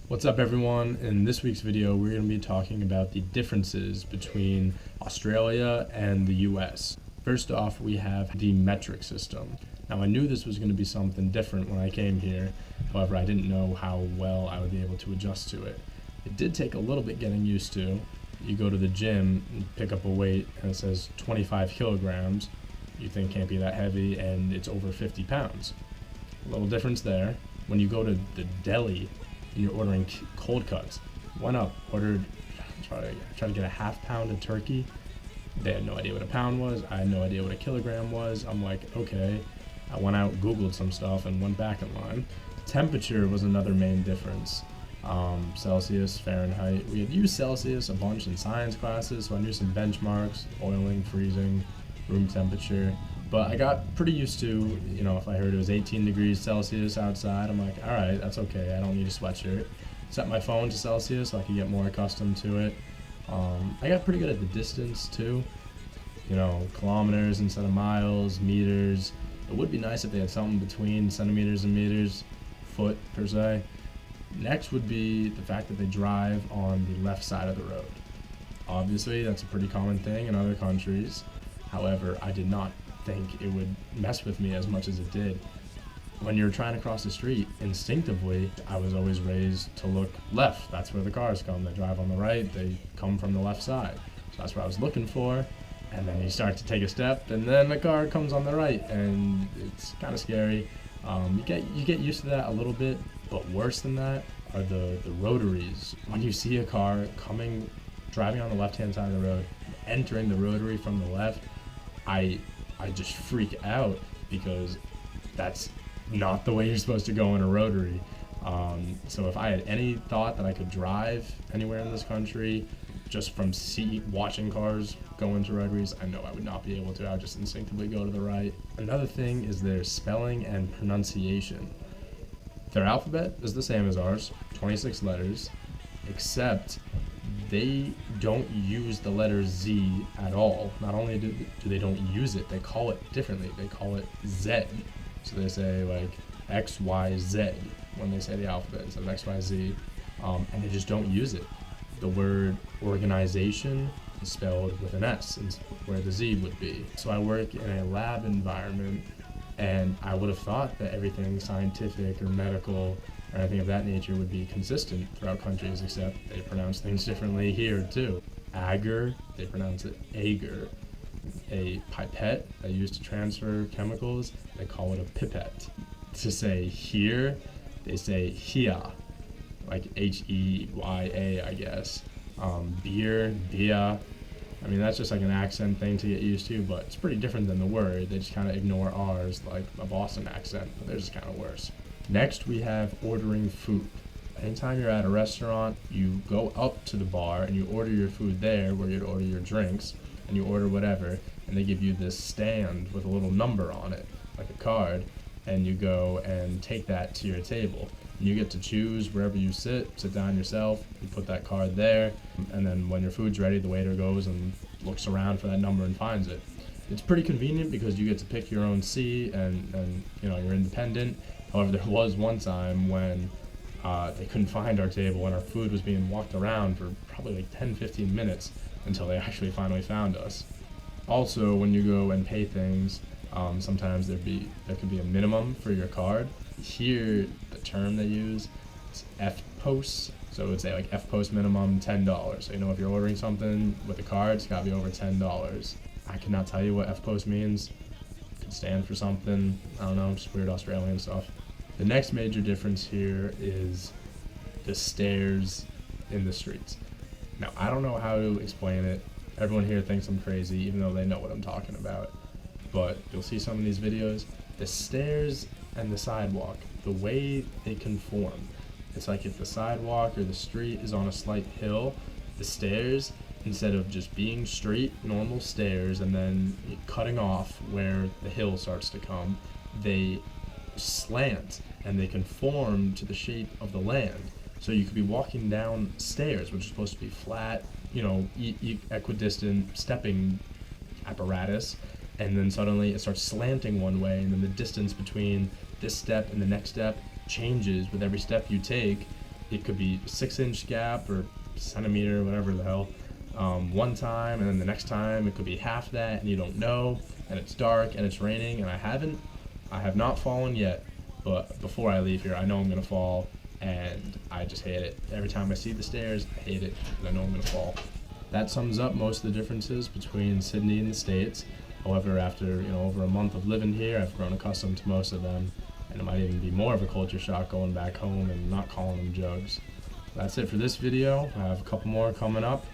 What's up everyone? In this week's video we're going to be talking about the differences between Australia and the US. First off, we have the metric system. Now I knew this was going to be something different when I came here, however I didn't know how well I would be able to adjust to it. It did take a little bit getting used to. You go to the gym and pick up a weight and it says 25 kilograms. You think can't be that heavy and it's over 50 pounds. A little difference there. When you go to the deli and you're ordering cold cuts, went up, ordered, tried to get a half pound of turkey. They had no idea what a pound was. I had no idea what a kilogram was. I'm like, okay. I went out, Googled some stuff, and went back in line. Temperature was another main difference. Celsius, Fahrenheit. We had used Celsius a bunch in science classes, so I knew some benchmarks, boiling, freezing, room temperature. But I got pretty used to, if I heard it was 18 degrees Celsius outside, I'm like, all right, that's okay. I don't need a sweatshirt. Set my phone to Celsius so I could get more accustomed to it. I got pretty good at the distance too. Kilometers instead of miles, meters. It would be nice if they had something between centimeters and meters, foot per se. Next would be the fact that they drive on the left side of the road. Obviously, that's a pretty common thing in other countries. However, I did not think it would mess with me as much as it did. When you're trying to cross the street, instinctively, I was always raised to look left. That's where the cars come. They drive on the right, they come from the left side. So that's what I was looking for. And then you start to take a step, and then the car comes on the right, and it's kind of scary. You get used to that a little bit, but worse than that are the rotaries. When you see a car driving on the left-hand side of the road, entering the rotary from the left, I just freak out because that's not the way you're supposed to go in a rotary. So if I had any thought that I could drive anywhere in this country just from watching cars go into rotaries, I know I would not be able to. I would just instinctively go to the right. Another thing is their spelling and pronunciation. Their alphabet is the same as ours, 26 letters, except they don't use the letter Z at all. Not only do they don't use it, they call it differently. They call it Z. So they say like X, Y, Z when they say the alphabet instead of X, Y, Z. And they just don't use it. The word organization is spelled with an S where the Z would be. So I work in a lab environment, and I would have thought that everything scientific or medical or anything of that nature would be consistent throughout countries, except they pronounce things differently here too. Agar, they pronounce it agar. A pipette they use to transfer chemicals, they call it a pipette. To say here, they say hia, like H-E-Y-A, I guess. Beer, bia. I mean, that's just like an accent thing to get used to, but it's pretty different than the word. They just kind of ignore ours, like a Boston accent, but they're just kind of worse. Next, we have ordering food. Anytime you're at a restaurant, you go up to the bar and you order your food there where you'd order your drinks, and you order whatever, and they give you this stand with a little number on it, like a card, and you go and take that to your table. And you get to choose wherever you sit down yourself, you put that card there, and then when your food's ready, the waiter goes and looks around for that number and finds it. It's pretty convenient because you get to pick your own seat and you're independent. However, there was one time when they couldn't find our table and our food was being walked around for probably like 10-15 minutes until they actually finally found us. Also, when you go and pay things, sometimes there could be a minimum for your card. Here, the term they use is FPOS, so it would say like FPOS minimum $10. So if you're ordering something with a card, it's got to be over $10. I cannot tell you what FPOS means. It could stand for something, I don't know, just weird Australian stuff. The next major difference here is the stairs in the streets. Now, I don't know how to explain it. Everyone here thinks I'm crazy, even though they know what I'm talking about. But you'll see some of these videos. The stairs and the sidewalk, the way they conform. It's like if the sidewalk or the street is on a slight hill, the stairs, instead of just being straight, normal stairs, and then cutting off where the hill starts to come, they slant and they conform to the shape of the land. So you could be walking down stairs, which are supposed to be flat, equidistant stepping apparatus, and then suddenly it starts slanting one way, and then the distance between this step and the next step changes with every step you take, it could be 6-inch gap or centimeter, whatever the hell, one time, and then the next time it could be half that, and you don't know, and it's dark and it's raining, and I have not fallen yet, but before I leave here, I know I'm gonna fall, and I just hate it. Every time I see the stairs, I hate it, because I know I'm gonna fall. That sums up most of the differences between Sydney and the States. However, after over a month of living here, I've grown accustomed to most of them, and it might even be more of a culture shock going back home and not calling them jugs. That's it for this video. I have a couple more coming up,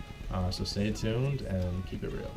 so stay tuned and keep it real.